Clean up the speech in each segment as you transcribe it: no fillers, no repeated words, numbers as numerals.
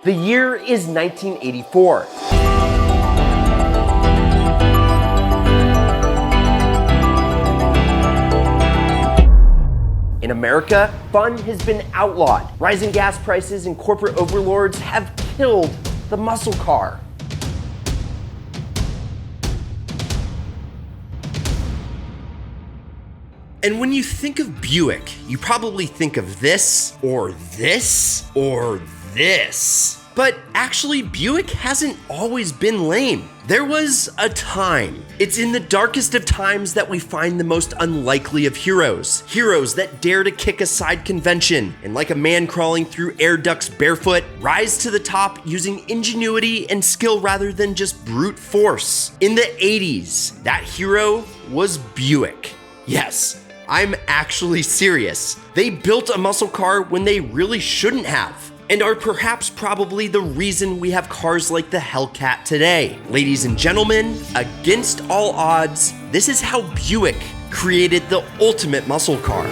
The year is 1984. In America, fun has been outlawed. Rising gas prices and corporate overlords have killed the muscle car. And when you think of Buick, you probably think of this, or this, or this. But actually, Buick hasn't always been lame. There was a time. It's in the darkest of times that we find the most unlikely of heroes. Heroes that dare to kick aside convention and, like a man crawling through air ducts barefoot, rise to the top using ingenuity and skill rather than just brute force. In the 80s, that hero was Buick. Yes, I'm actually serious. They built a muscle car when they really shouldn't have, and are perhaps probably the reason we have cars like the Hellcat today. Ladies and gentlemen, against all odds, this is how Buick created the ultimate muscle car.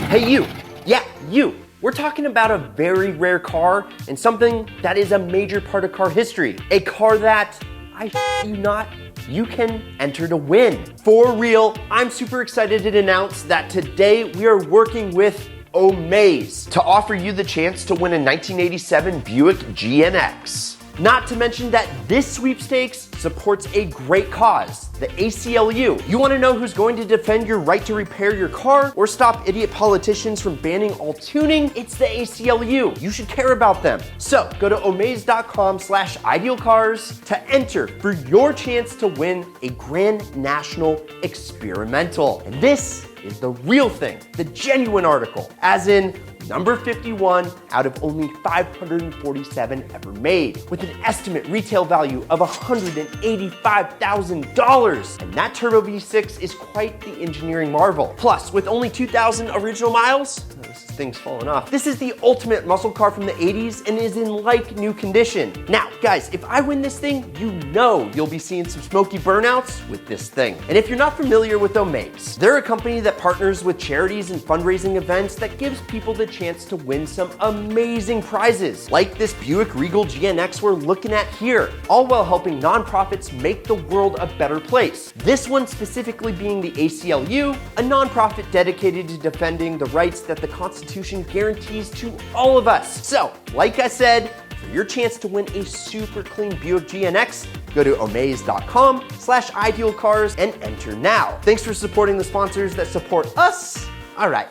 Hey you, yeah, you. We're talking about a very rare car and something that is a major part of car history. A car that, I you not, you can enter to win. For real, I'm super excited to announce that today we are working with Omaze to offer you the chance to win a 1987 Buick GNX. Not to mention that this sweepstakes supports a great cause, the ACLU. You want to know who's going to defend your right to repair your car or stop idiot politicians from banning all tuning? It's the ACLU. You should care about them. So go to omaze.com/idealcars to enter for your chance to win a Grand National Experimental. And this is the real thing, the genuine article, as in number 51 out of only 547 ever made, with an estimate retail value of $185,000. And that Turbo V6 is quite the engineering marvel. Plus, with only 2,000 original miles, this thing's falling off. This is the ultimate muscle car from the 80s and is in like new condition. Now, guys, if I win this thing, you know you'll be seeing some smoky burnouts with this thing. And if you're not familiar with Omaze, they're a company that partners with charities and fundraising events that gives people the chance to win some amazing prizes, like this Buick Regal GNX we're looking at here, all while helping nonprofits make the world a better place. This one specifically being the ACLU, a nonprofit dedicated to defending the rights that the Constitution guarantees to all of us. So, like I said, for your chance to win a super clean Buick GNX, go to omaze.com/idealcars and enter now. Thanks for supporting the sponsors that support us. All right,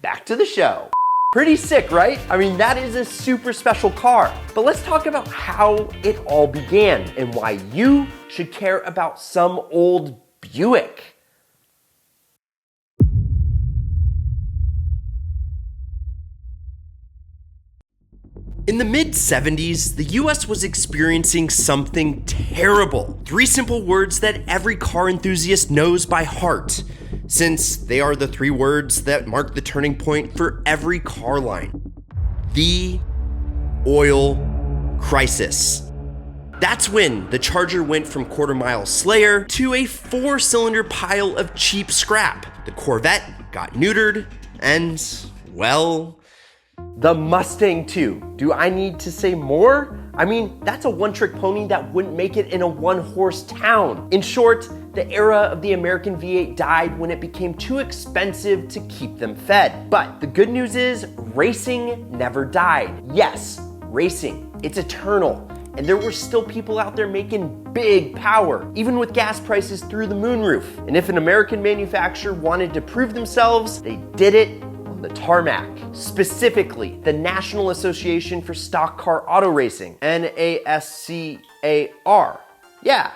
back to the show. Pretty sick, right? I mean, that is a super special car. But let's talk about how it all began and why you should care about some old Buick. In the mid-70s, the US was experiencing something terrible. 3 simple words that every car enthusiast knows by heart, since they are the 3 words that mark the turning point for every car line. The oil crisis. That's when the Charger went from quarter-mile slayer to a 4-cylinder pile of cheap scrap. The Corvette got neutered, and, well, the Mustang too. Do I need to say more? I mean, that's a one-trick pony that wouldn't make it in a one-horse town. In short, the era of the American V8 died when it became too expensive to keep them fed. But the good news is, racing never died. Yes, racing, it's eternal. And there were still people out there making big power, even with gas prices through the moonroof. And if an American manufacturer wanted to prove themselves, they did it on the tarmac. Specifically, the National Association for Stock Car Auto Racing, NASCAR. Yeah,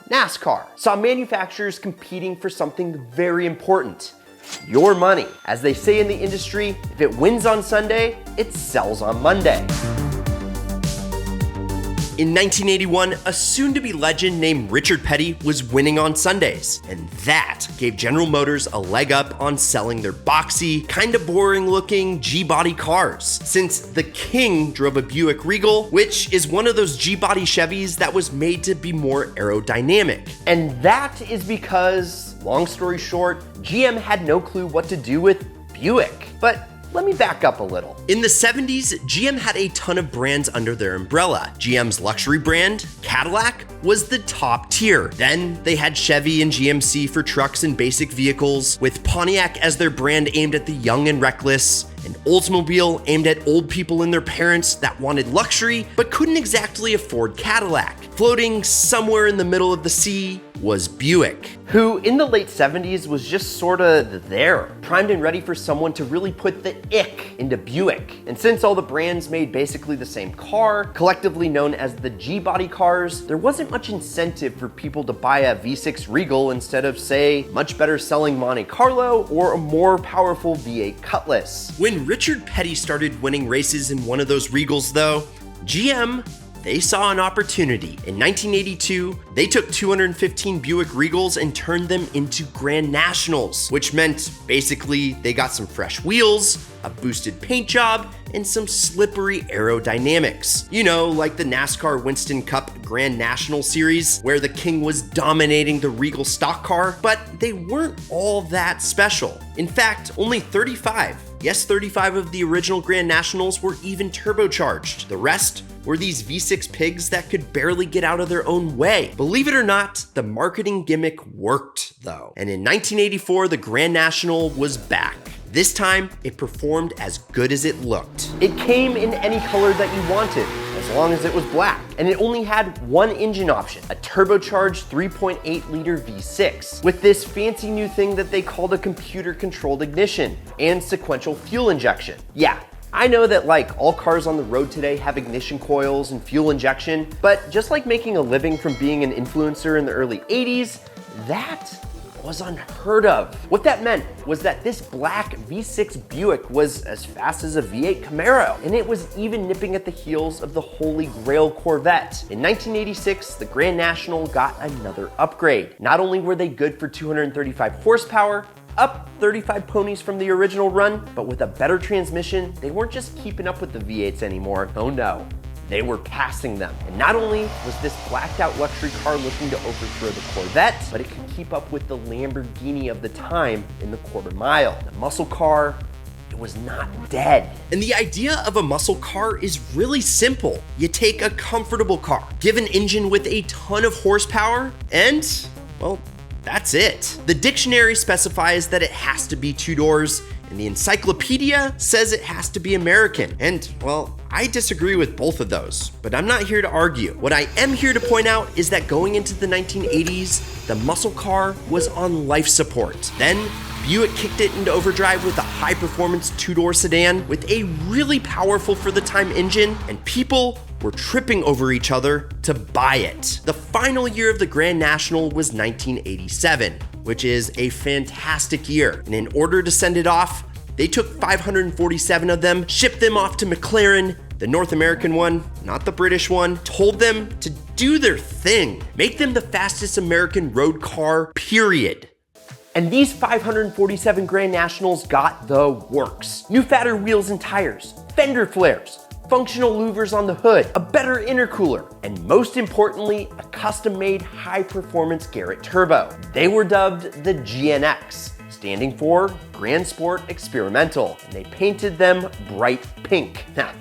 NASCAR. Saw manufacturers competing for something very important: your money. As they say in the industry, if it wins on Sunday, it sells on Monday. In 1981, a soon-to-be legend named Richard Petty was winning on Sundays, and that gave General Motors a leg up on selling their boxy, kinda boring-looking G-body cars, since the King drove a Buick Regal, which is one of those G-body Chevys that was made to be more aerodynamic. And that is because, long story short, GM had no clue what to do with Buick. But let me back up a little. In the 70s, GM had a ton of brands under their umbrella. GM's luxury brand, Cadillac, was the top tier. Then they had Chevy and GMC for trucks and basic vehicles, with Pontiac as their brand aimed at the young and reckless, and Oldsmobile aimed at old people and their parents that wanted luxury but couldn't exactly afford Cadillac. Floating somewhere in the middle of the sea was Buick, who in the late 70s was just sorta there, primed and ready for someone to really put the ick into Buick. And since all the brands made basically the same car, collectively known as the G-body cars, there wasn't much incentive for people to buy a V6 Regal instead of, say, much better selling Monte Carlo or a more powerful V8 Cutlass. When Richard Petty started winning races in one of those Regals though, GM, they saw an opportunity. In 1982, they took 215 Buick Regals and turned them into Grand Nationals, which meant basically they got some fresh wheels, a boosted paint job, and some slippery aerodynamics. You know, like the NASCAR Winston Cup Grand National Series, where the king was dominating the Regal stock car, but they weren't all that special. In fact, only 35 of the original Grand Nationals were even turbocharged. The rest were these V6 pigs that could barely get out of their own way. Believe it or not, the marketing gimmick worked though. And in 1984, the Grand National was back. This time, it performed as good as it looked. It came in any color that you wanted, as long as it was black. And it only had one engine option, a turbocharged 3.8 liter V6, with this fancy new thing that they called a computer-controlled ignition and sequential fuel injection. Yeah, I know that like all cars on the road today have ignition coils and fuel injection, but just like making a living from being an influencer in the early 80s, that was unheard of. What that meant was that this black V6 Buick was as fast as a V8 Camaro, and it was even nipping at the heels of the Holy Grail Corvette. In 1986, the Grand National got another upgrade. Not only were they good for 235 horsepower, up 35 ponies from the original run, but with a better transmission, they weren't just keeping up with the V8s anymore. Oh no. They were passing them. And not only was this blacked out luxury car looking to overthrow the Corvette, but it could keep up with the Lamborghini of the time in the quarter mile. The muscle car, it was not dead. And the idea of a muscle car is really simple. You take a comfortable car, give an engine with a ton of horsepower, and, well, that's it. The dictionary specifies that it has to be two doors, and the encyclopedia says it has to be American. And, well, I disagree with both of those, but I'm not here to argue. What I am here to point out is that going into the 1980s, the muscle car was on life support. Then, Buick kicked it into overdrive with a high-performance two-door sedan with a really powerful for the time engine, and people were tripping over each other to buy it. The final year of the Grand National was 1987, which is a fantastic year. And in order to send it off, they took 547 of them, shipped them off to McLaren, the North American one, not the British one, told them to do their thing, make them the fastest American road car, period. And these 547 Grand Nationals got the works. New fatter wheels and tires, fender flares, functional louvers on the hood, a better intercooler, and most importantly, a custom-made high-performance Garrett turbo. They were dubbed the GNX, standing for Grand Sport Experimental, and they painted them bright pink. Nah,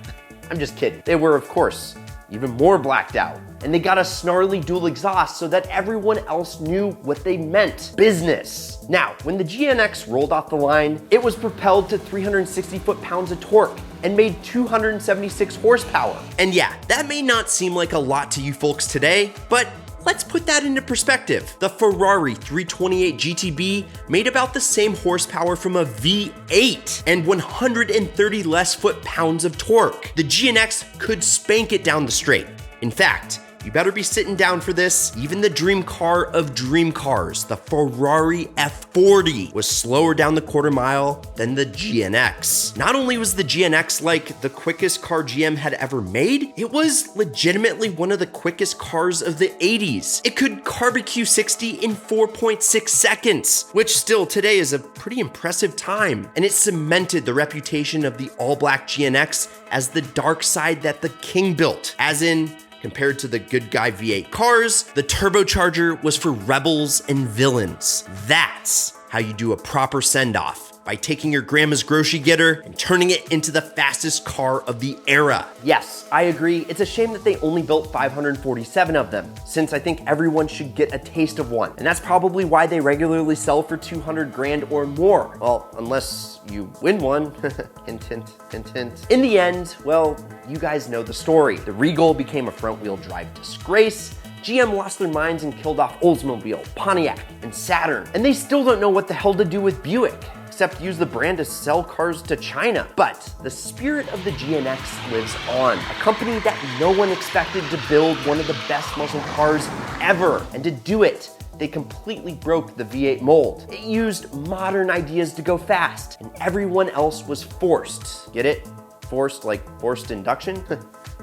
I'm just kidding. They were, of course, even more blacked out. And they got a snarly dual exhaust so that everyone else knew what they meant. Business. Now, when the GNX rolled off the line, it was propelled to 360 foot-pounds of torque and made 276 horsepower. And yeah, that may not seem like a lot to you folks today, but let's put that into perspective. The Ferrari 328 GTB made about the same horsepower from a V8 and 130 less foot-pounds of torque. The GNX could spank it down the straight. In fact, you better be sitting down for this. Even the dream car of dream cars, the Ferrari F40, was slower down the quarter mile than the GNX. Not only was the GNX like the quickest car GM had ever made, it was legitimately one of the quickest cars of the 80s. It could barbecue 60 in 4.6 seconds, which still today is a pretty impressive time. And it cemented the reputation of the all-black GNX as the dark side that the king built, as in, compared to the good guy V8 cars, the turbocharger was for rebels and villains. That's how you do a proper send-off by taking your grandma's grocery getter and turning it into the fastest car of the era. Yes, I agree. It's a shame that they only built 547 of them, since I think everyone should get a taste of one. And that's probably why they regularly sell for 200 grand or more. Well, unless you win one. Hint, hint, hint, hint. In the end, well, you guys know the story. The Regal became a front-wheel drive disgrace. GM lost their minds and killed off Oldsmobile, Pontiac, and Saturn. And they still don't know what the hell to do with Buick, except use the brand to sell cars to China. But the spirit of the GNX lives on, a company that no one expected to build one of the best muscle cars ever. And to do it, they completely broke the V8 mold. It used modern ideas to go fast, and everyone else was forced. Get it? Forced like forced induction?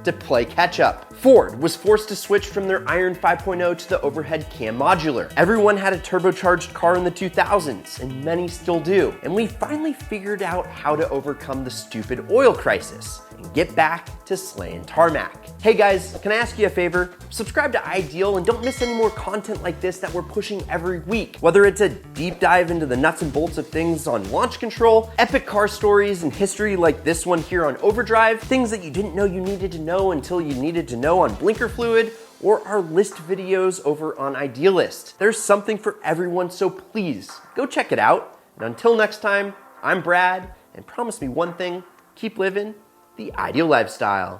To play catch up. Ford was forced to switch from their Iron 5.0 to the overhead cam modular. Everyone had a turbocharged car in the 2000s, and many still do. And we finally figured out how to overcome the stupid oil crisis and get back to slaying tarmac. Hey guys, can I ask you a favor? Subscribe to Ideal and don't miss any more content like this that we're pushing every week. Whether it's a deep dive into the nuts and bolts of things on launch control, epic car stories and history like this one here on Overdrive, things that you didn't know you needed to know until you needed to know on blinker fluid, or our list videos over on Idealist. There's something for everyone, so please go check it out. And until next time, I'm Brad, and promise me one thing, keep living the ideal lifestyle.